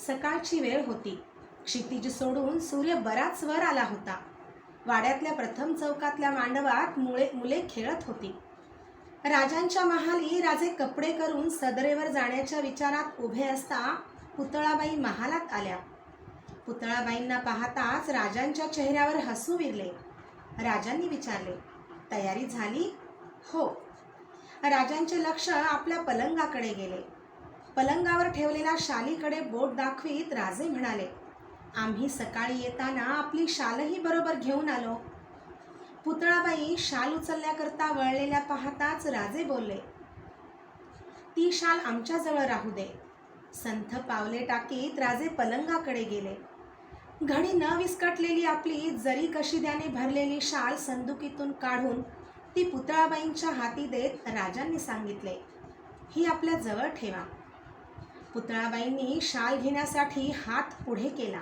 सकाळची वेळ होती. क्षितिज सोडून सूर्य बराच वर आला होता. वाड्यातल्या प्रथम चौकातल्या मांडवात मुले खेळत होती. राजांच्या महाली राजे कपडे करून सदरेवर जाण्याच्या विचारात उभे असता पुतळाबाई महालात आल्या. पुतळाबाईंना पाहताच राजांच्या चेहऱ्यावर हसू विरले. राजांनी विचारले, तयारी झाली? हो. राजांचे लक्ष आपल्या पलंगाकडे गेले. पलंगावर ठेवलेल्या शालीकडे बोट दाखवीत राजे म्हणाले, आम्ही सकाळी येताना आपली शालही बरोबर घेऊन आलो. पुतळाबाई शाल उचलण्याकरता वळलेल्या पाहताच राजे बोलले, ती शाल आमच्याजवळ राहू दे. संथ पावले टाकीत राजे पलंगाकडे गेले. घडी न विस्कटलेली आपली जरी कशिद्याने भरलेली शाल संदुकीतून काढून ती पुतळाबाईंच्या हाती देत राजांनी सांगितले, ही आपल्या जवळ ठेवा. पुतळाबाईंनी शाल घेण्यासाठी हात पुढे केला.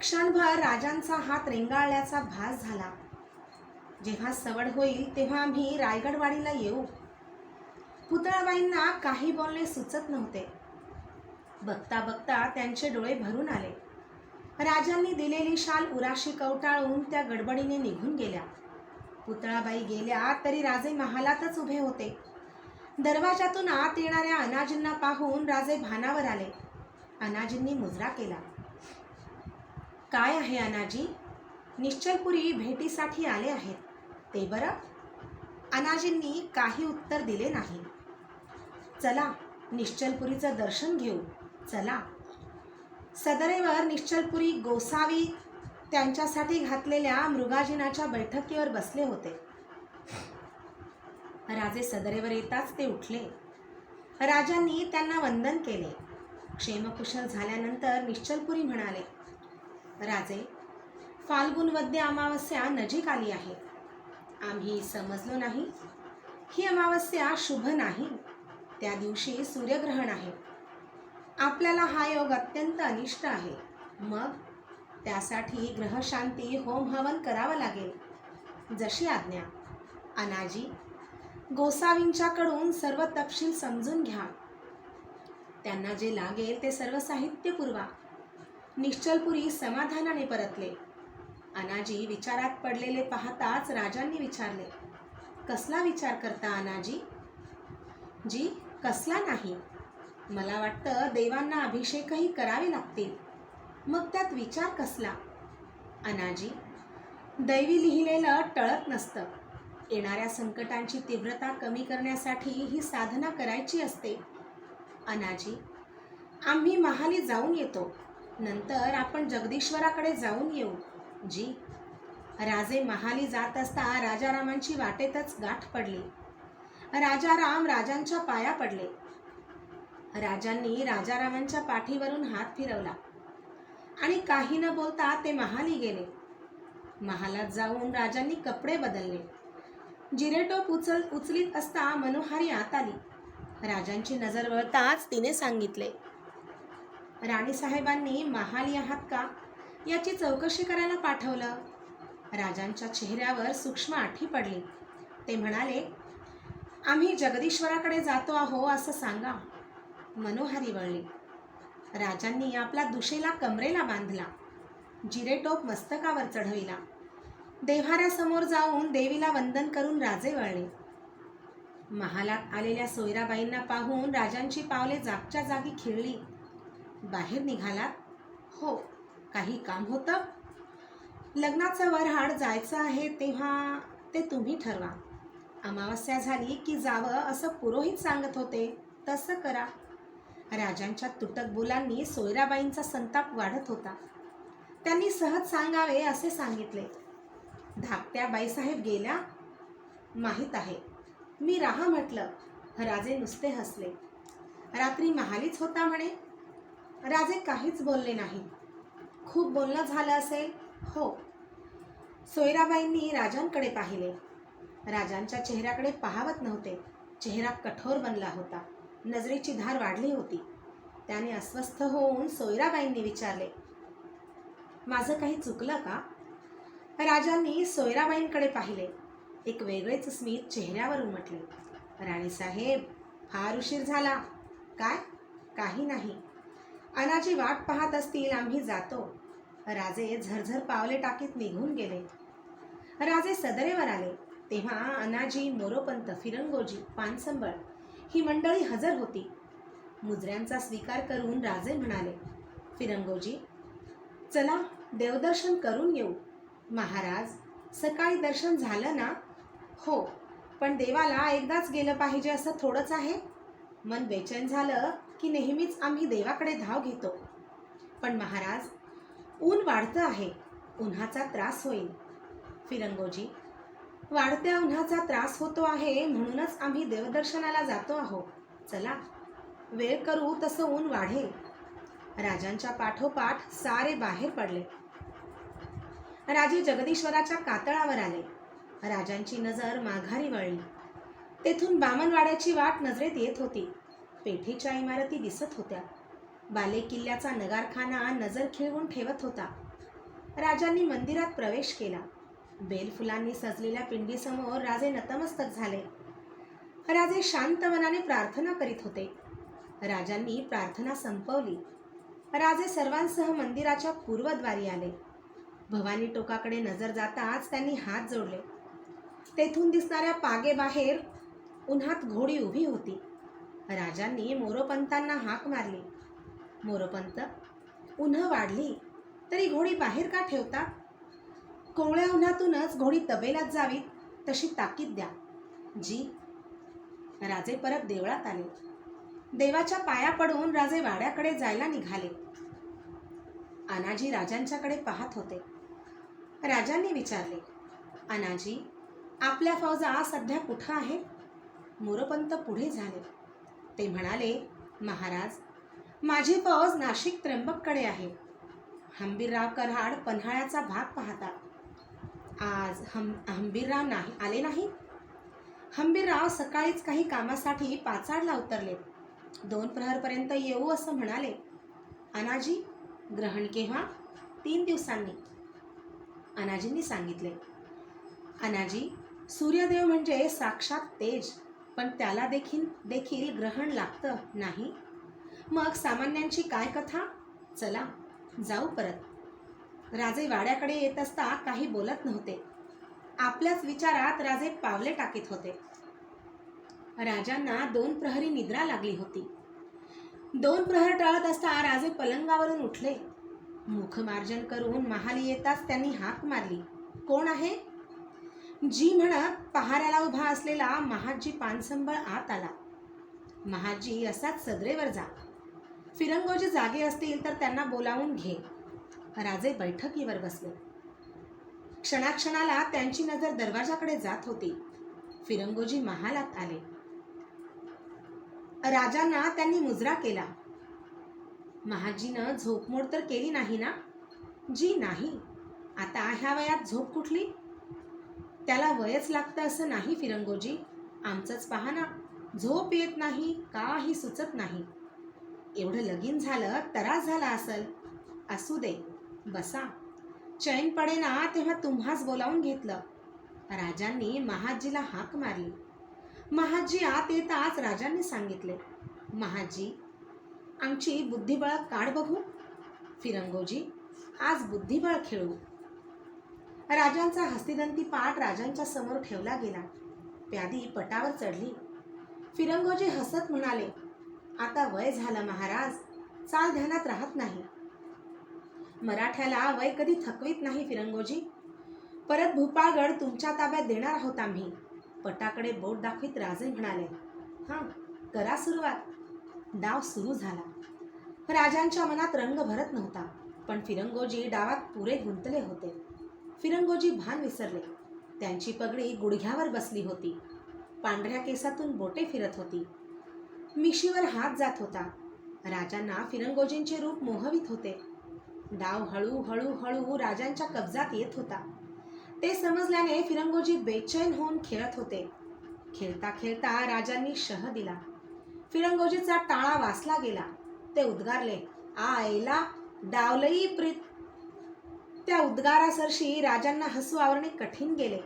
क्षणभर राजांचा हात रेंगाळल्याचा भास झाला. जेव्हा सवड होईल तेव्हा आम्ही रायगडवाडीला येऊ. पुतळाबाईंना काही बोलणे सुचत नव्हते. बघता बघता त्यांचे डोळे भरून आले. राजांनी दिलेली शाल उराशी कवटाळून त्या गडबडीने निघून गेल्या. पुतळाबाई गेल्या तरी राजे महालातच उभे होते. दरवाजातून आत येणाऱ्या अनाजींना पाहून राजे भानावर आले. अनाजींनी मुजरा केला. काय आहे अनाजी? निश्चलपुरी भेटीसाठी आले आहेत, ते बरं? अनाजींनी काही उत्तर दिले नाही. चला निश्चलपुरीचं दर्शन घेऊ, चला. सदरेवर निश्चलपुरी गोसावी त्यांच्यासाठी घातलेल्या मृगाजिनाच्या बैठकीवर बसले होते. राजे सदरेवर येताच ते उठले. राजांनी त्यांना वंदन केले. क्षेमकुशल झाल्यानंतर निश्चलपुरी म्हणाले, राजे, फाल्गुन वद्य अमावस्या नजीक आली आहे. आम्ही समजलो नाही. ही अमावस्या शुभ नाही. त्या दिवशी सूर्यग्रहण आहे. आपल्याला हा योग अत्यंत अनिष्ट आहे. मग त्यासाठी ग्रहशांती होम हवन करावं लागेल. जशी आज्ञा. अनाजी, गोसावींच्याकडून सर्व तपशील समजून घ्या. त्यांना जे लागेल ते सर्व साहित्य पुरवा. निश्चलपुरी समाधानाने परतले. अनाजी विचारात पडलेले पाहताच राजांनी विचारले, कसला विचार करता अनाजी? जी, कसला नाही. मला वाटतं देवांना अभिषेकही करावे लागतील. मग त्यात विचार कसला? अनाजी, दैवी लिहिलेलं टळत नसतं. येणाऱ्या संकटांची तीव्रता कमी करण्यासाठी ही साधना करायची असते. अनाजी, आम्ही महाली जाऊन येतो. नंतर आपण जगदीश्वराकडे जाऊन येऊ. जी. राजे महाली जात असता राजारामांची वाटेतच गाठ पडली. राजाराम राजांच्या पाया पडले. राजांनी राजारामांच्या पाठीवरून हात फिरवला आणि काही न बोलता ते महाली गेले. महालात जाऊन राजांनी कपडे बदलले. जिरेटोप उचलीत असता मनोहारी आत आली. राजांची नजर वळताच तिने सांगितले, राणीसाहेबांनी महाली आहात का याची चौकशी करायला पाठवलं. राजांच्या चेहऱ्यावर सूक्ष्म आठी पडली. ते म्हणाले, आम्ही जगदीश्वराकडे जातो आहो असं सांगा. मनोहारी वळली. राजांनी आपला दुशेला कमरेला बांधला. जिरेटोप मस्तकावर चढविला. देव्हाऱ्यासमोर जाऊन देवीला वंदन करून राजे वळले. महालात आलेल्या सोयराबाईंना पाहून राजांची पावले जागच्या जागी खिळली. बाहेर निघालात? हो. काही काम होतं? लग्नाचं वऱ्हाड जायचं आहे तेव्हा ते तुम्ही ठरवा. अमावस्या झाली की जावं असं पुरोहित सांगत होते, तसं करा. राजांच्या तुटक बोलांनी सोयराबाईंचा संताप वाढत होता. त्यांनी सहज सांगावे असे सांगितले. धाकट्या बाईसाहेब गेल्या? माहीत आहे. मी राहा म्हटलं. राजे नुसते हसले. रात्री महालीच होता म्हणे. राजे काहीच बोलले नाही. खूप बोलणं झालं असेल? हो. सोयराबाईंनी राजांकडे पाहिले. राजांच्या चेहऱ्याकडे पाहवत नव्हते. चेहरा कठोर बनला होता. नजरेची धार वाढली होती. त्याने अस्वस्थ होऊन सोयराबाईंनी विचारले, माझं काही चुकलं का? राजांनी सोयराबाईंकडे पाहिले. एक वेगळेच स्मित चेहऱ्यावर उमटले. राणीसाहेब, फार उशीर झाला. काय? काही नाही. अनाजी वाट पाहत असतील आम्ही जातो. राजे झरझर पावले टाकीत निघून गेले. राजे सदरेवर आले तेव्हा अनाजी, मोरोपंत, फिरंगोजी, पानसंबळ ही मंडळी हजर होती. मुजऱ्यांचा स्वीकार करून राजे म्हणाले, फिरंगोजी, चला देवदर्शन करून येऊ. महाराज, सकाळी दर्शन झालं ना? हो, पण देवाला एकदाच गेलं पाहिजे असं थोडंच आहे. मन बेचैन झालं की नेहमीच आम्ही देवाकडे धाव घेतो. पण महाराज, ऊन वाढतं आहे, उन्हाचा त्रास होईल. फिरंगोजी, वाढत्या उन्हाचा त्रास होतो आहे म्हणूनच आम्ही देवदर्शनाला जातो आहोत. चला, वेळ करू तसं ऊन वाढेल. राजांच्या पाठोपाठ सारे बाहेर पडले. राजे जगदीश्वराच्या कातळावर आले. राजांची नजर माघारी वळली. तेथून बामणवाड्याची वाट नजरेत येत होती. पेठेच्या इमारती दिसत होत्या. बाले किल्ल्याचा नगारखाना नजर खिळवून ठेवत होता. राजांनी मंदिरात प्रवेश केला. बेलफुलांनी सजलेल्या पिंडीसमोर राजे नतमस्तक झाले. राजे शांत मनाने प्रार्थना करीत होते. राजांनी प्रार्थना संपवली. राजे सर्वांसह मंदिराच्या पूर्वद्वारी आले. भवानी टोकाकडे नजर जाताच त्यांनी हात जोडले. तेथून दिसणाऱ्या पागेबाहेर उन्हात घोडी उभी होती. राजांनी मोरोपंतांना हाक मारली. मोरोपंत, उन्ह वाढली तरी घोडी बाहेर का ठेवता? कोवळ्या उन्हातूनच घोडी तबेलात जावी तशी ताकीद द्या. जी. राजे परत देवळात आले. देवाच्या पाया पडून राजे वाड्याकडे जायला निघाले. अनाजी राजांच्याकडे पाहत होते. राजांनी विचारले, अनाजी, आपल्या फौजा सध्या कुठं आहे? मोरोपंत पुढे झाले. ते म्हणाले, महाराज, माझी फौज नाशिक त्र्यंबककडे आहे. हंबीरराव कराड पन्हाळ्याचा भाग पाहतात. आज हंबीरराव आले नाही. हंबीरराव सकाळीच काही कामासाठी पाचाडला उतरले. 2 प्रहरपर्यंत येऊ असं म्हणाले. अनाजी, ग्रहण केव्हा? 3 दिवसांनी. अनाजींनी सांगितले. अनाजी, सूर्यदेव म्हणजे साक्षात तेज, पण त्याला देखील ग्रहण लागतं नाही. मग सामान्यांची काय कथा? चला जाऊ परत. राजे वाड्याकडे येत असता काही बोलत नव्हते. आपल्याच विचारात राजे पावले टाकीत होते. राजांना 2 प्रहरी निद्रा लागली होती. 2 प्रहर टळत असता राजे पलंगावरून उठले. मुखमार्जन करून महाली येताच त्यांनी हाक मारली, कोण आहे? जी म्हणत पहाऱ्याला उभा असलेला महाजी पानसंबळ आत आला. महाजी, असाच सदरेवर जा. फिरंगोजी जागे असतील तर त्यांना बोलावून घे. राजे बैठकीवर बसले. क्षणाक्षणाला त्यांची नजर दरवाजाकडे जात होती. फिरंगोजी महालात आले. राजांना त्यांनी मुजरा केला. महाजीनं झोपमोड तर केली नाही ना? जी नाही. आता ह्या वयात झोप कुठली? त्याला वयच लागतं असं नाही फिरंगोजी. आमचंच पहा ना, झोप येत नाही, काही सुचत नाही. एवढं लगीन झालं, त्रास झाला असल. असू दे, बसा. चैन पडेना तेव्हा तुम्हाच बोलावून घेतलं. राजांनी महाजीला हाक मारली. महाजी आत येताच राजांनी सांगितले, महाजी, आमची बुद्धिबळ काढ बघू. फिरंगोजी, आज बुद्धिबळ खेळू. राजांचा हस्तिदंती पाठ राजांच्या समोर ठेवला गेला. प्यादी पटावर चढली. फिरंगोजी हसत म्हणाले, आता वय झालं महाराज, चाल ध्यानात राहत नाही. मराठ्याला वय कधी थकवीत नाही फिरंगोजी. परत भूपाळगड तुमच्या ताब्यात देणार आहोत आम्ही. पटाकडे बोट दाखवीत राजे म्हणाले, हां, करा सुरुवात. डाव सुरू झाला. राजांच्या मनात रंग भरत नव्हता, पण फिरंगोजी डावात पुरे गुंतले होते. फिरंगोजी भान विसरले. त्यांची पगडी गुडघ्यावर बसली होती. पांढऱ्या केसातून बोटे फिरत होती. मिशीवर हात जात होता. राजांना फिरंगोजींचे रूप मोहवित होते. डाव हळू राजांच्या कब्जात येत होता. ते समजल्याने फिरंगोजी बेचैन होऊन खेळत होते. खेळता खेळता राजांनी शह दिला. फिरंगोजीचा टाळा वासला गेला. ते उद्गारले, आयला डावलई प्रीत. त्या उद्गारासरशी राजांना हसू आवरणे कठीण गेले.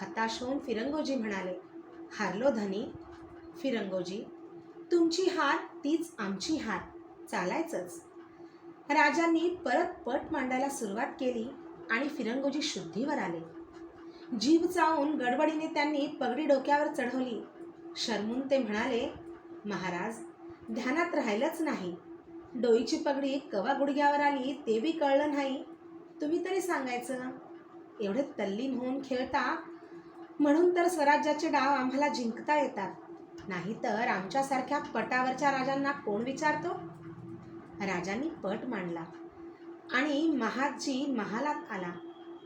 हताश होऊन फिरंगोजी म्हणाले, हारलो धनी. फिरंगोजी, तुमची हार तीच आमची हार, चालायचंच. राजांनी परत पट मांडायला सुरुवात केली आणि फिरंगोजी शुद्धीवर आले. जीभ चावून गडबडीने त्यांनी पगडी डोक्यावर चढवली. शरमून ते म्हणाले, महाराज, ध्यानात राहिलंच नाही. डोईची पगडी कवा गुडघ्यावर आली ते बी कळलं नाही. तुम्ही तरी सांगायचं. एवढे तल्लीन होऊन खेळता म्हणून तर स्वराज्याचे डाव आम्हाला जिंकता येतात. नाहीतर आमच्यासारख्या पटावरच्या राजांना कोण विचारतो? राजांनी पट मांडला आणि महादजी महालात आला.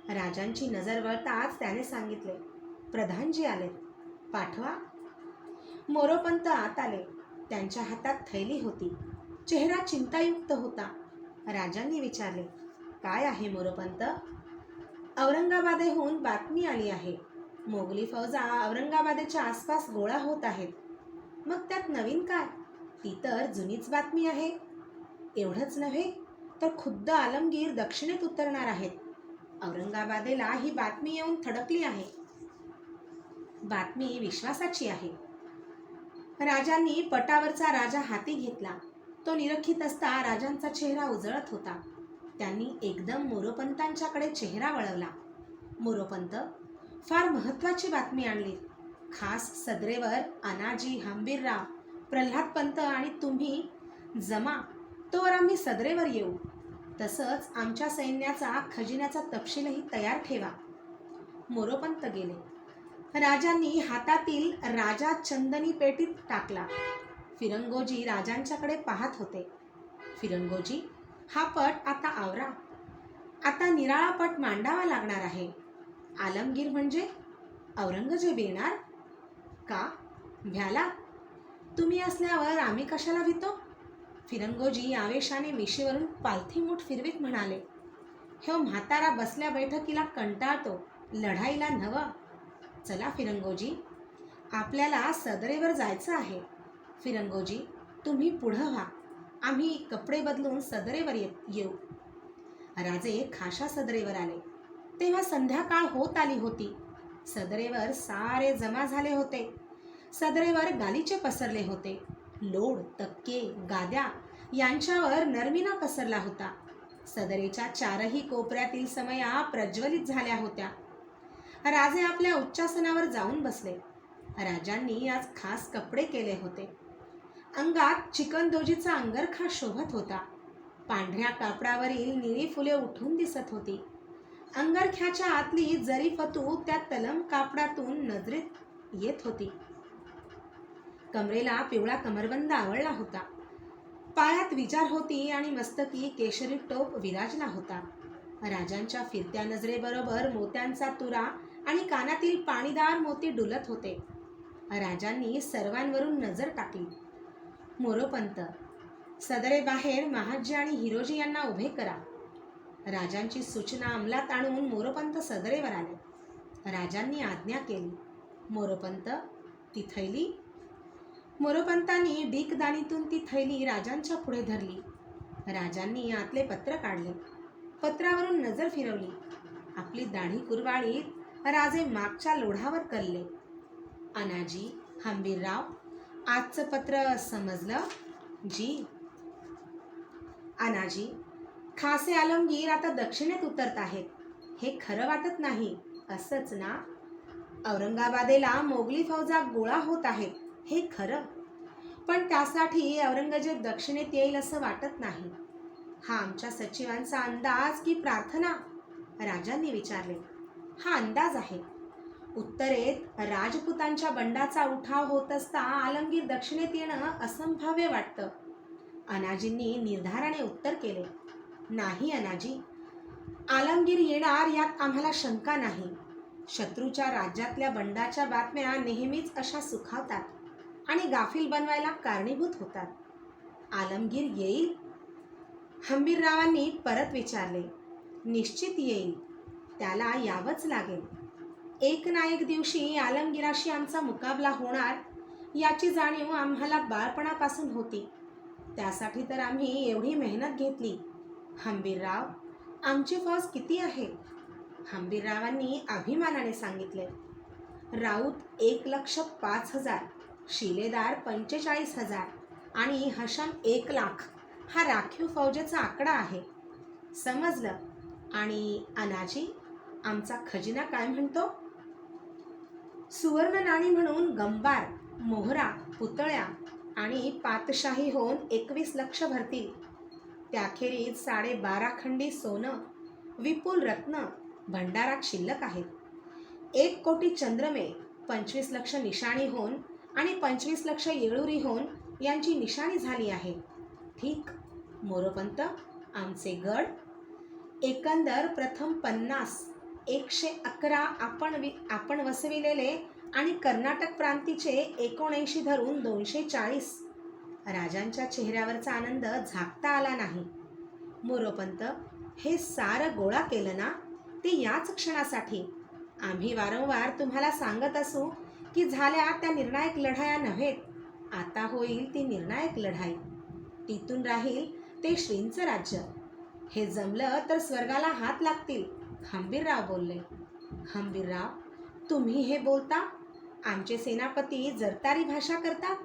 राजांची नजर वळताच त्याने सांगितले, प्रधानजी आलेत, पाठवा. मोरोपंत आत आले. त्यांच्या हातात थैली होती. चेहरा चिंतायुक्त होता. राजांनी विचारले, काय आहे मोरोपंत? औरंगाबादेहून बातमी आली आहे. मोगली फौजा औरंगाबादेच्या आसपास गोळा होत आहेत. मग त्यात नवीन काय? ती तर जुनीच बातमी आहे. एवढंच नव्हे तर खुद्द आलमगीर दक्षिणेत उतरणार आहेत. औरंगाबादेला ही बातमी येऊन थडकली आहे. बातमी विश्वासाची आहे. राजांनी पटावरचा राजा हाती घेतला. तो निरखित असता राजांचा चेहरा उजळत होता. त्यांनी एकदम मोरोपंतांच्याकडे चेहरा वळवला. मोरोपंत, फार महत्त्वाची बातमी आणली. खास सदरेवर अनाजी, हंबीरराव, प्रल्हादपंत आणि तुम्ही जमा, तोवर आम्ही सदरेवर येऊ. तसंच आमच्या सैन्याचा खजिन्याचा तपशीलही तयार ठेवा. मोरोपंत गेले. राजांनी हातातील राजा चंदनी पेटीत टाकला. फिरंगोजी राजांच्याकडे पाहत होते. फिरंगोजी, हा पट आता आवरा. आता निराळा पट मांडावा लागणार आहे. आलमगीर म्हणजे औरंगजेब येणार का? भ्याला? तुम्ही असल्यावर आम्ही कशाला भितो? फिरंगोजी आवेशाने मिशीवरून पालथी मूठ फिरवीत म्हणाले, हे म्हातारा बसल्या बैठकीला कंटाळतो, लढाईला नवं. चला फिरंगोजी, आपल्याला सदरेवर जायचं आहे. फिरंगोजी, तुम्ही पुढं व्हा. आम्ही कपडे बदलून सदरेवर येऊ. राजे खाशा सदरेवर आले. तेव्हा संध्याकाळ होत आली होती. सदरेवर सारे जमा झाले होते. सदरेवर गालिचे पसरले होते. लोड, तक्के, गाद्या यांच्यावर नरमिना पसरला होता. सदरेच्या चारही कोपऱ्यातील समया प्रज्वलित झाल्या होत्या. राजे आपल्या उच्चासनावर जाऊन बसले. राजांनी आज खास कपडे केले होते. अंगात चिकनदोजीचा अंगरखा शोभत होता. पांढऱ्या कापडावरील निळी फुले उठून दिसत होती. अंगरख्याच्या आतली जरी फतू त्या तलम कापडातून नजरेत येत होती. कमरेला पिवळा कमरबंद आवळला होता. पायात विजार होती आणि मस्तकी केशरी टोप विराजला होता. राजांच्या फिरत्या नजरेबरोबर मोत्यांचा तुरा आणि कानातील पाणीदार मोती डुलत होते. राजांनी सर्वांवरून नजर टाकली. मोरोपंत, सदरेबाहेर महादजी आणि हिरोजी यांना उभे करा. राजांची सूचना अंमलात आणून मोरोपंत सदरेवर आले. राजांनी आज्ञा केली. मोरोपंत, ती थैली. मोरोपंतांनी डीकदानीतून ती थैली राजांच्या पुढे धरली. राजांनी आतले पत्र काढले. पत्रावरून नजर फिरवली. आपली दाढी कुरवाळीत राजे मागच्या लोढावर कलले. अनाजी, हंबीरराव, आजचं पत्र समजलं? जी. अनाजी, खासे आलमगीर आता दक्षिणेत उतरत आहेत. हे खरं वाटत नाही, असंच ना? औरंगाबादेला मोगली फौजा गोळा होत आहेत, हे खरं. पण त्यासाठी औरंगजेब दक्षिणेत येईल असं वाटत नाही. हा आमच्या सचिवांचा अंदाज की प्रार्थना? राजांनी विचारले. हा अंदाज आहे. उत्तरेत राजपुतांच्या बंडाचा उठाव होत असता आलमगीर दक्षिणेत येणं असंभाव्य वाटतं. अनाजींनी निर्धाराने उत्तर केले. नाही अनाजी, आलमगीर येणार यात आम्हाला शंका नाही. शत्रूच्या राज्यातल्या बंडाच्या बातम्या नेहमीच अशा सुखावतात आणि गाफील बनवायला कारणीभूत होतात. आलमगीर येईल? हंबीररावांनी परत विचारले. निश्चित येईल. त्याला यावंच लागेल. एक ना एक दिवशी आलमगीराशी आमचा मुकाबला होणार याची जाणीव आम्हाला बाळपणापासून होती. त्यासाठी तर आम्ही एवढी मेहनत घेतली. हंबीरराव, आमची फौज किती आहे? हंबीररावांनी अभिमानाने सांगितले. राऊत 1,05,000, शिलेदार 45,000 आणि हशम 1,00,000 हा राखीव फौजेचा आकडा आहे. समजलं? आणि अनाजी, आमचा खजिना काय म्हणतो? सुवर्ण नाणी म्हणून गंबार, मोहरा, पुतळ्या आणि पातशाही होऊन 21 लक्ष भरतील. त्याखेरीज 12.5 खंडी सोनं, विपुल रत्न भंडारात शिल्लक आहेत. 1 कोटी चंद्रमे, 25 लक्ष निशाणी होऊन आणि 25 लक्ष येळुरी होऊन यांची निशाणी झाली आहे. ठीक मोरोपंत, आमचे गड. एकंदर प्रथम 50, 111 आपण वसविलेले आणि कर्नाटक प्रांतीचे 79 धरून 240. राजांच्या चेहऱ्यावरचा आनंद झाकता आला नाही. मोरोपंत, हे सारं गोळा केलं ना, ते याच क्षणासाठी. आम्ही वारंवार तुम्हाला सांगत असू की झाल्या त्या निर्णायक लढाया नव्हेत, आता होईल ती निर्णायक लढाई. तिथून राहील ते श्रींचं राज्य. हे जमलं तर स्वर्गाला हात लागतील. हंबीरराव बोलले. हंबीरराव, तुम्ही हे बोलता? आमचे सेनापती जरतारी भाषा करतात.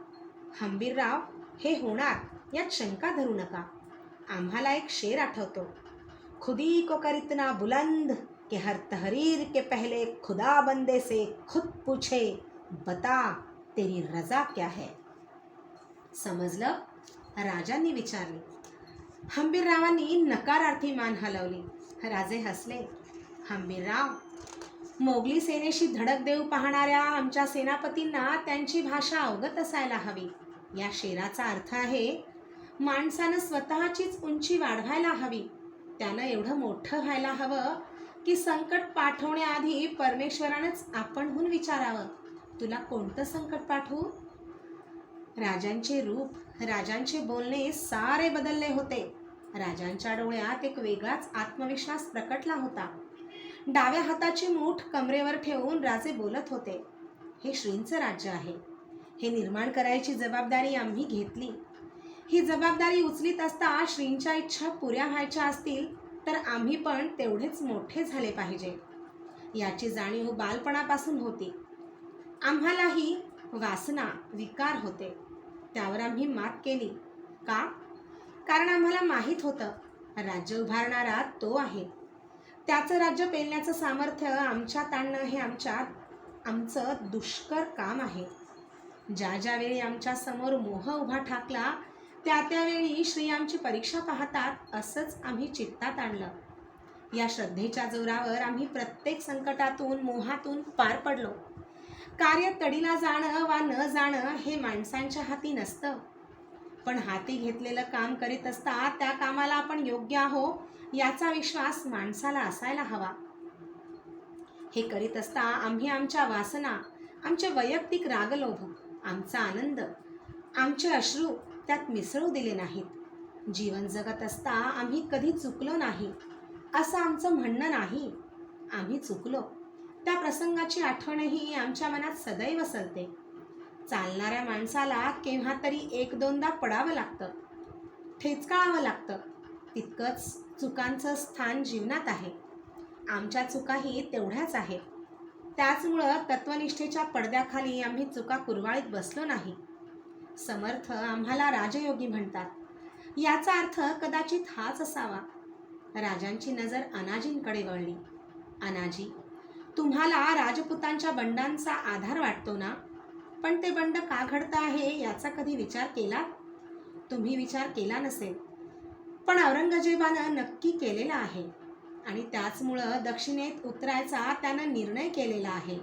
हंबीरराव, हे होणार यात शंका धरू नका. आम्हाला एक शेर आठवतो. खुदी को कर इतना बुलंद कि हर तहरीर के पहले खुदा बंदे से खुद पूछे, बता तेरी रजा क्या है. समजलं? राजांनी विचारले. हंबीररावांनी नकारार्थी मान हलवली. राजे हसले. हंबीरराव, मोगली सेनेशी धडक देऊ पाहणाऱ्या आमच्या सेनापतींना त्यांची भाषा अवगत असायला हवी. या शेराचा अर्थ आहे, माणसानं स्वतःचीच उंची वाढवायला हवी. त्यानं एवढं मोठं व्हायला हवं की संकट पाठवण्याआधी परमेश्वरानंच आपणहून विचारावं, तुला कोणतं संकट पाठवू? राजांचे रूप, राजांचे बोलणे सारे बदलले होते. राजांच्या डोळ्यात एक वेगळाच आत्मविश्वास प्रकटला होता. डाव्या हाताची मूठ कमरेवर ठेवून राजे बोलत होते. हे श्रींचं राज्य आहे. हे निर्माण करायची जबाबदारी आम्ही घेतली. ही जबाबदारी उचलीत असता श्रींच्या इच्छा पुऱ्या व्हायच्या असतील तर आम्ही पण तेवढेच मोठे झाले पाहिजे, याची जाणीव बालपणापासून होती. आम्हालाही वासना, विकार होते. त्यावर आम्ही मात केली. का? कारण आम्हाला माहीत होतं, राज्य उभारणारा तो आहे. त्याचं राज्य पेलण्याचं सामर्थ्य आमच्यात आणणं हे आमचं दुष्कर काम आहे. ज्या ज्यावेळी आमच्या समोर मोह उभा ठाकला त्यावेळी श्री आमची परीक्षा पाहतात, असंच आम्ही चित्तात आणलं. या श्रद्धेच्या जोरावर आम्ही प्रत्येक संकटातून, मोहातून पार पडलो. कार्य तडीला जाणं वा न जाणं हे माणसांच्या हाती नसतं, पण हाती घेतलेलं काम करीत असता त्या कामाला आपण योग्य आहो याचा विश्वास माणसाला असायला हवा. हे करीत असता आम्ही आमच्या वासना, आमचे वैयक्तिक रागलोभ, आमचा आनंद, आमचे अश्रू त्यात मिसळू दिले नाहीत. जीवन जगत असता आम्ही कधी चुकलो नाही असं आमचं म्हणणं नाही. आम्ही चुकलो, त्या प्रसंगाची आठवणही आमच्या मनात सदैव सलते. चालणाऱ्या माणसाला केव्हा तरी 1-2दा पडावं लागतं, ठेचकाळावं लागतं. तितकंच चुकांचं स्थान जीवनात आहे. आमच्या चुकाही तेवढ्याच आहेत. त्याचमुळं तत्वनिष्ठेच्या पडद्याखाली आम्ही चुका कुरवाळीत बसलो नाही. समर्थ आम्हाला राजयोगी म्हणतात. याचा अर्थ कदाचित हाच असावा. राजांची नजर अनाजींकडे वळली. अनाजी, तुम्हाला राजपुतांच्या बंडांचा आधार वाटतो ना, पण ते बंड का घडतं आहे याचा कधी विचार केला? तुम्ही विचार केला नसेल, पण औरंगजेबानं नक्की केलेला आहे आणि त्याचमुळं दक्षिणेत उतरायचा त्यानं निर्णय केलेला आहे.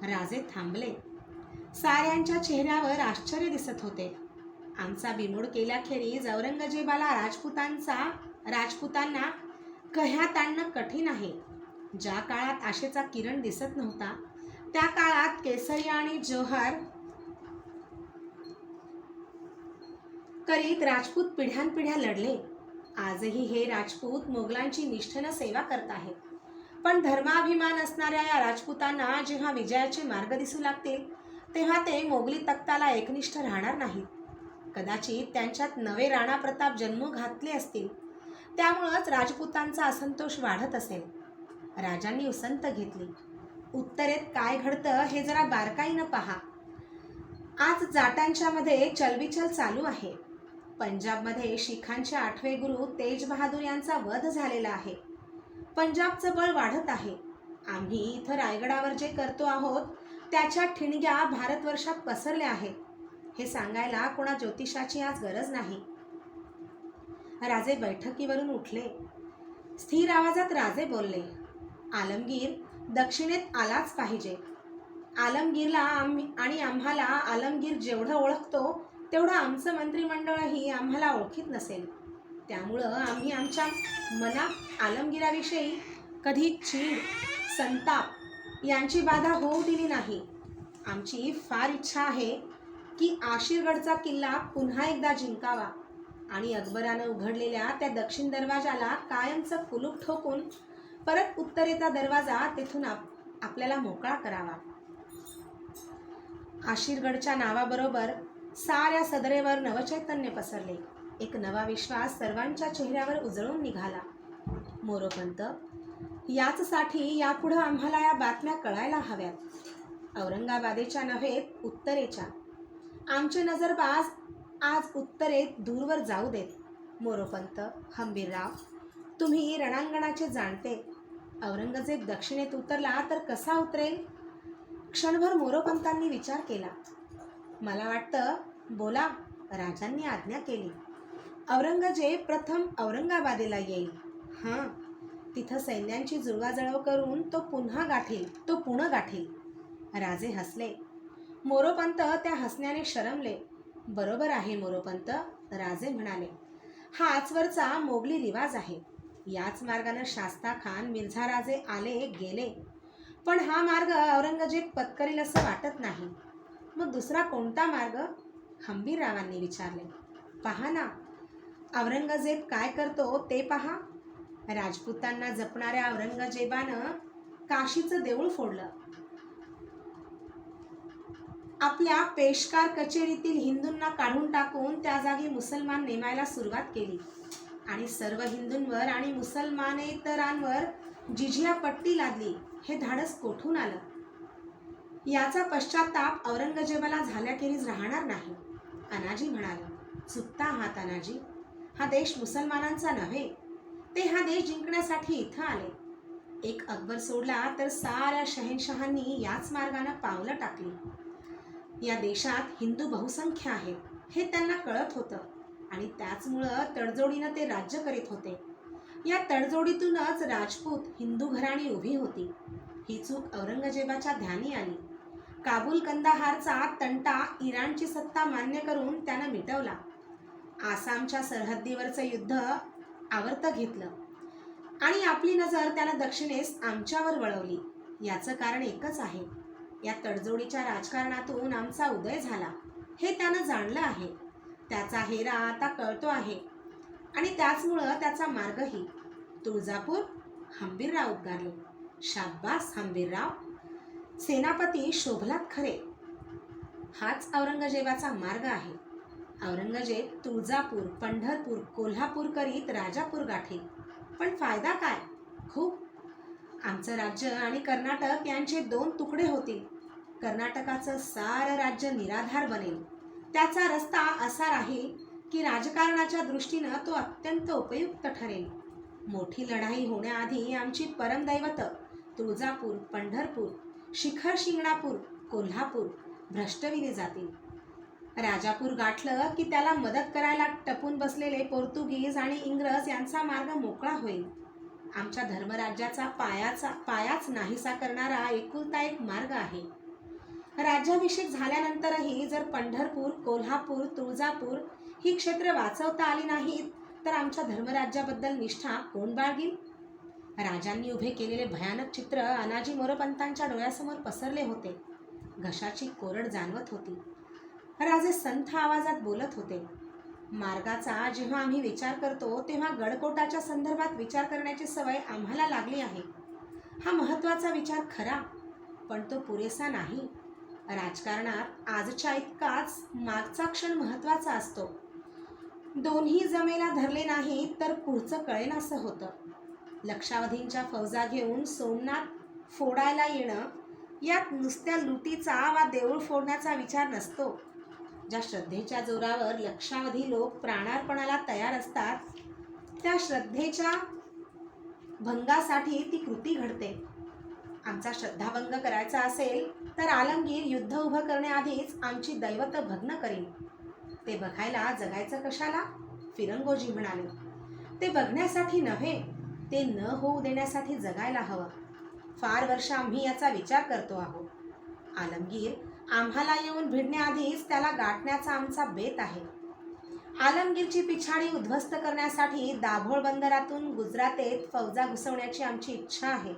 राजे थांबले. साऱ्यांच्या चेहऱ्यावर आश्चर्य दिसत होते. आमचा बिमोड केल्याखेरीज औरंगजेबाला राजपुतांना कह्यात आणणं कठीण आहे. ज्या काळात आशेचा किरण दिसत नव्हता त्या काळात केसरिया आणि जोहर करीत राजपूत पिढ्यानपिढ्या लढले. आजही हे राजपूत मोगलांची निष्ठेनं सेवा करत आहेत. पण धर्माभिमान असणाऱ्या या राजपुतांना जेव्हा विजयाचे मार्ग दिसू लागतील तेव्हा ते मोगली तख्ताला एकनिष्ठ राहणार नाहीत. कदाचित त्यांच्यात नवे राणा प्रताप जन्म घातले असतील. त्यामुळंच राजपुतांचा असंतोष वाढत असेल. राजांनी उसंत घेतली. उत्तरेत काय घडतं हे जरा बारकाईनं पहा. आज जाटांच्या मध्ये चलबिचल चालू आहे. पंजाबमध्ये शीखांचे 8वे गुरु तेज बहादूर यांचा वध झालेला आहे. पंजाबचं बळ वाढत आहे. आम्ही इथं रायगडावर जे करतो आहोत त्याच्या ठिणग्या भारतवर्षात पसरल्या आहेत. हे सांगायला कोणा ज्योतिषाची आज गरज नाही. राजे बैठकीवरून उठले. स्थिर आवाजात राजे बोलले, आलमगीर दक्षिणेत आलाच पाहिजे. आलमगीरला आणि आम्हाला आलमगीर जेवढं ओळखतो तेवढं आमचं मंत्रिमंडळही आम्हाला ओळखीत नसेल. त्यामुळं आम्ही आमच्या मनात आलमगीराविषयी कधी चीड, संताप यांची बाधा होऊ दिली नाही. आमची फार इच्छा आहे की आशीरगडचा किल्ला पुन्हा एकदा जिंकावा आणि अकबरानं उघडलेल्या त्या दक्षिण दरवाजाला कायमचं कुलूप ठोकून परत उत्तरेचा दरवाजा तेथून आपल्याला मोकळा करावा. आशीरगडच्या नावाबरोबर साऱ्या सदरेवर नवचैतन्य पसरले. एक नवा विश्वास सर्वांच्या चेहऱ्यावर उजळून निघाला. मोरोपंत, याचसाठी यापुढं आम्हाला या बातम्या कळायला हव्यात. औरंगाबादेच्या नव्हे, उत्तरेच्या. आमचे नजरबाज आज उत्तरेत दूरवर जाऊ देत. मोरोपंत, हंबीरराव, तुम्ही रणांगणाचे जाणते. औरंगजेब दक्षिणेत उतरला तर कसा उतरेल? क्षणभर मोरोपंतांनी विचार केला. मला वाटतं, बोला, राजांनी आज्ञा केली. औरंगजेब प्रथम औरंगाबादेला येईल. हां, तिथं सैन्यांची जुळवाजुळव करून तो पुणे गाठील. राजे हसले. मोरोपंत त्या हसण्याने शरमले. बरोबर आहे मोरोपंत, राजे म्हणाले. हा आजवरचा मोगली रिवाज आहे. याच मार्गानं शास्ता खान, मिर्झा राजे आले गेले. पण हा मार्ग औरंगजेब पत्करेल असं वाटत नाही. मग दुसरा कोणता मार्ग? हंबीररावांनी विचारले. पहा ना, औरंगजेब काय करतो ते पहा. राजपुतांना जपणाऱ्या औरंगजेबानं काशीचं देऊळ फोडलं. आपल्या पेशकार कचेरीतील हिंदूंना काढून टाकून त्या जागी मुसलमान नेमायला सुरुवात केली आणि सर्व हिंदूंवर आणि मुसलमानेतरांवर जिझिया पट्टी लादली. हे धाडस कोठून आलं? याचा पश्चाताप औरंगजेबाला झाल्याखेरीज राहणार नाही. अनाजी म्हणाले. चुकता आहात अनाजी. हा देश मुसलमानांचा नव्हे. ते हा देश जिंकण्यासाठी इथं आले. एक अकबर सोडला तर साऱ्या शहेनशहांनी याच मार्गानं पावलं टाकली. या देशात हिंदू बहुसंख्य आहेत हे त्यांना कळत होतं आणि त्याचमुळं तडजोडीनं ते राज्य करीत होते. या तडजोडीतूनच राजपूत हिंदू घराणी उभी होती. ही चूक औरंगजेबाच्या ध्यानी आली. काबूल कंदाहारचा तंटा इराणची सत्ता मान्य करून त्यानं मिटवला. आसामच्या सरहद्दीवरचं युद्ध आवर्त घेतलं आणि आपली नजर त्यानं दक्षिणेस आमच्यावर वळवली. याचं कारण एकच आहे. या तडजोडीच्या राजकारणातून आमचा उदय झाला हे त्यानं जाणलं आहे. त्याचा हेरा आता कळतो आहे आणि त्याचमुळं त्याचा मार्गही. तुळजापूर? हंबीरराव उद्गारले. शाब्बास हंबीरराव, सेनापती शोभलात खरे. हाच औरंगजेबाचा मार्ग आहे. औरंगजेब तुळजापूर, पंढरपूर, कोल्हापूर करीत राजापूर गाठील. पण फायदा काय? खूप. आमचं राज्य आणि कर्नाटक यांचे 2 तुकडे होतील. कर्नाटकाचं सारं राज्य निराधार बनेल. त्याचा रस्ता असा राहील की राजकारणाच्या दृष्टीनं तो अत्यंत उपयुक्त ठरेल. मोठी लढाई होण्याआधी आमची परमदैवत तुळजापूर, पंढरपूर, शिखर शिंगणापूर, कोल्हापूर भ्रष्टविले जातील. राजापूर गाठलं की त्याला मदत करायला टपून बसलेले पोर्तुगीज आणि इंग्रज यांचा मार्ग मोकळा होईल. आमच्या धर्मराज्याचा पायाच नाहीसा करणारा एकुलता एक मार्ग आहे. राज्याभिषेक झाल्यानंतरही जर पंढरपूर, कोल्हापूर, तुळजापूर ही क्षेत्र वाचवता आली नाहीत तर आमच्या धर्मराज्याबद्दल निष्ठा कोण बाळगील? राजांनी उभे केलेले भयानक चित्र अनाजी मोरोपंतांच्या डोळ्यासमोर पसरले होते. घशाची कोरड जाणवत होती. राजे संथ आवाजात बोलत होते. मार्गाचा जेव्हा आम्ही विचार करतो तेव्हा गडकोटाच्या संदर्भात विचार करण्याची सवय आम्हाला लागली आहे. हा महत्त्वाचा विचार खरा, पण तो पुरेसा नाही. राजकारणात आजच्या इतकाच मागचा क्षण महत्त्वाचा असतो. दोन्ही जमेला धरले नाही तर पुढचं कळेनासं होतं. लक्षावधींच्या फौजा घेऊन सोमनाथ फोडायला येणं यात नुसत्या लुटीचा वा देऊळ फोडण्याचा विचार नसतो. ज्या श्रद्धेच्या जोरावर लक्षावधी लोक प्राणार्पणाला तयार असतात, त्या श्रद्धेच्या भंगासाठी ती कृती घडते. आमचा श्रद्धाभंग करायचा असेल तर आलमगीर युद्ध उभं करण्याआधीच आमची दैवत भग्न करील. ते बघायला जगायचं कशाला? फिरंगोजी म्हणाले. ते बघण्यासाठी नव्हे, ते न होऊ देण्यासाठी जगायला हवं. फार वर्ष आम्ही याचा विचार करतो आहोत. आलमगीर आम्हाला येऊन भिडण्याआधीच त्याला गाठण्याचा आमचा बेत आहे. आलमगीरची पिछाडी उद्ध्वस्त करण्यासाठी दाभोळ बंदरातून गुजरातेत फौजा घुसवण्याची आमची इच्छा आहे.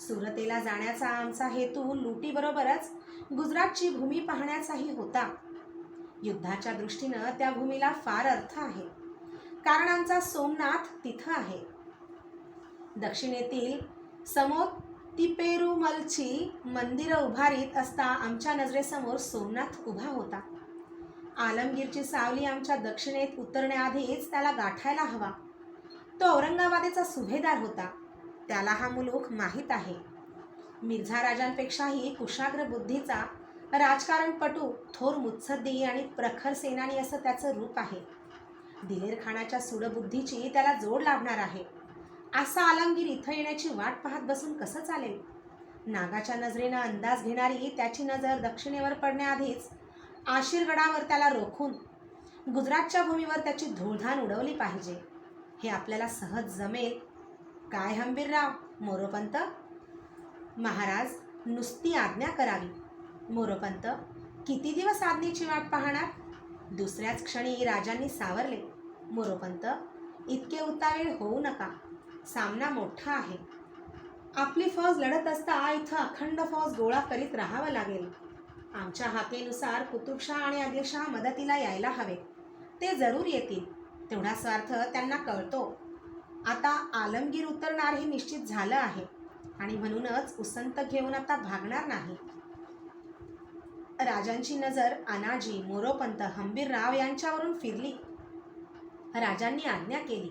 सुरतेला जाण्याचा आमचा हेतू लुटीबरोबरच गुजरातची भूमी पाहण्याचाही होता. युद्धाच्या दृष्टीनं त्या भूमीला फार अर्थ आहे, कारण आमचा सोमनाथ तिथं आहे. दक्षिणेतील समोतिपेरुमलची मंदिरं उभारीत असता आमच्या नजरेसमोर सोमनाथ उभा होता. आलमगीरची सावली आमच्या दक्षिणेत उतरण्याआधीच त्याला गाठायला हवा. तो औरंगाबादेचा सुभेदार होता. त्याला हा मुलूक माहीत आहे. मिर्झा राजांपेक्षाही कुशाग्र बुद्धीचा राजकारणपटू, थोर मुत्सद्दी आणि प्रखर सेनानी असं त्याचं रूप आहे. दिलेर खानाच्या सूडबुद्धीची त्याला जोड लाभणार आहे. असा आलमगीर इथं येण्याची वाट पाहत बसून कसं चालेल? नागाच्या नजरेनं अंदाज घेणारी त्याची नजर दक्षिणेवर पडण्याआधीच आशीरगडावर त्याला रोखून गुजरातच्या भूमीवर त्याची धूळधाण उडवली पाहिजे. हे आपल्याला सहज जमेल काय हंबीरराव? मोरोपंत. महाराज, नुसती आज्ञा करावी. मोरोपंत. किती दिवस आज्ञेची वाट पाहणार? दुसऱ्याच क्षणी राजांनी सावरले. मोरोपंत. इतके उतावीळ होऊ नका. सामना मोठा आहे. आपली फौज लढत असता इथं अखंड फौज गोळा करीत राहावं लागेल. आमच्या हाकेनुसार कुतुबशाह आणि आदिलशाह मदतीला यायला हवे. ते जरूर येतील. तेवढा स्वार्थ त्यांना कळतो. आता आलमगीर उतरणार हे निश्चित झालं आहे आणि म्हणूनच उसंत घेऊन आता भागणार नाही. राजांची नजर अनाजी, मोरोपंत, हंबीरराव यांच्यावरून फिरली. राजांनी आज्ञा केली.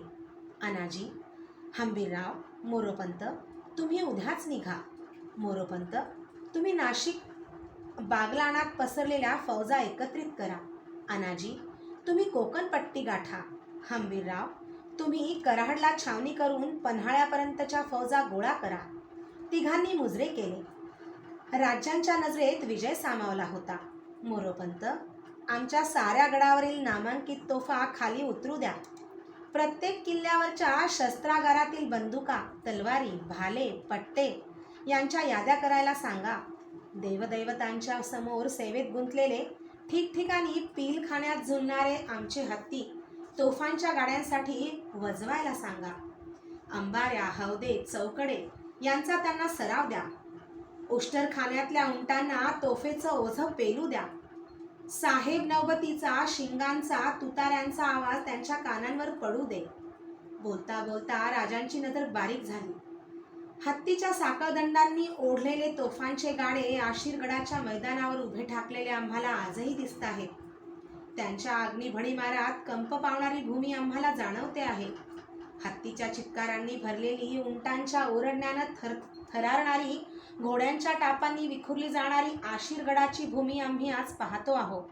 अनाजी, हंबीरराव, मोरोपंत, तुम्ही उद्याच निघा. मोरोपंत, तुम्ही नाशिक बागलाणात पसरलेल्या फौजा एकत्रित करा. अनाजी, तुम्ही कोकण पट्टी गाठा. हंबीरराव, तुम्ही कराडला छावणी करून पन्हाळ्यापर्यंतच्या फौजा गोळा करा. तिघांनी मुजरे केले. राज्यांच्या नजरेत विजय सामावला होता. मोरोपंत, आमच्या साऱ्या गडावरील नामांकित तोफा खाली उतरू द्या. प्रत्येक किल्ल्यावरच्या शस्त्रागारातील बंदुका, तलवारी, भाले, पट्टे यांच्या याद्या करायला सांगा. देवदैवतांच्या समोर सेवेत गुंतलेले, ठिकठिकाणी पीलखान्यात झुलणारे आमचे हत्ती तोफांच्या गाड्यांसाठी वजवायला सांगा. अंबाऱ्या, हौदे, चौकडे यांचा त्यांना सराव द्या. उष्टरखान्यातल्या उंटांना तोफेचं ओझं पेलू द्या. साहेब नौबतीचा, शिंगांचा, तुताऱ्यांचा आवाज त्यांच्या कानांवर पडू दे. बोलता बोलता राजांची नजर बारीक झाली. हत्तीच्या साकळदंडांनी ओढलेले तोफांचे गाडे आशीरगडाच्या मैदानावर उभे ठाकलेले आम्हाला आजही दिसत आहेत. त्यांच्या अग्निभडीमारात कंप पावणारी भूमी आम्हाला जाणवते आहे. हत्तीच्या चित्कारांनी भरलेली, उंटांच्या ओरडण्यानं थरारणारी, घोड्यांच्या टापांनी विखुरली जाणारी आशीरगडाची भूमी आम्ही आज पाहतो आहोत.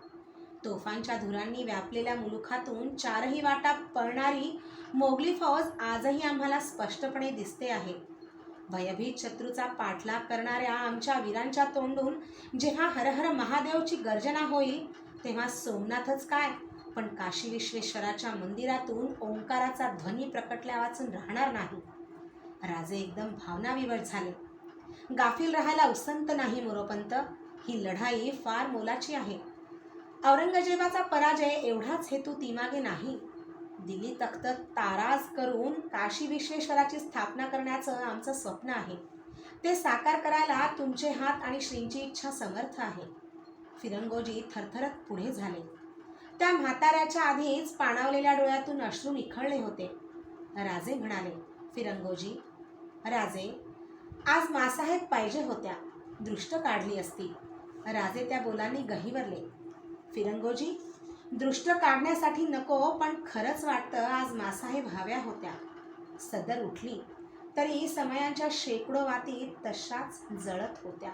तोफांच्या धुरांनी व्यापलेल्या मुलुखातून चारही वाटा पळणारी मोगली फौज आजही आम्हाला स्पष्टपणे दिसते आहे. भयभीत शत्रूचा पाठलाग करणाऱ्या आमच्या वीरांच्या तोंडून जेव्हा हर हर महादेवची गर्जना होईल, तेव्हा सोमनाथच काय, पण काशी विश्वेश्वराच्या मंदिरातून ओंकाराचा ध्वनी प्रकटल्या वाचून राहणार नाही. राजे एकदम भावनाविवळ झाले. गाफील राहायला उसंत नाही मोरोपंत. ही लढाई फार मोलाची आहे. औरंगजेबाचा पराजय एवढाच हेतू तीमागे नाही. दिल्ली तख्त ताराज करून काशी विश्वेश्वराची स्थापना करण्याचं आमचं स्वप्न आहे. ते साकार करायला तुमचे हात आणि श्रींची इच्छा समर्थ आहे. फिरंगोजी थरथरत पुढे झाले. त्या म्हाताऱ्याच्या आधीच पाणावलेल्या डोळ्यातून अश्रू निखळले होते. राजे म्हणाले, फिरंगोजी, राजे, आज मासाहेब पाहिजे होत्या. दृष्ट काढली असती. राजे त्या बोलांनी गहिवरले. फिरंगोजी, दृष्ट काढण्यासाठी नको, पण खरंच वाटतं आज मासाहेब हव्या होत्या. सदर उठली तरी समयांच्या शेकडो वाती तशाच जळत होत्या.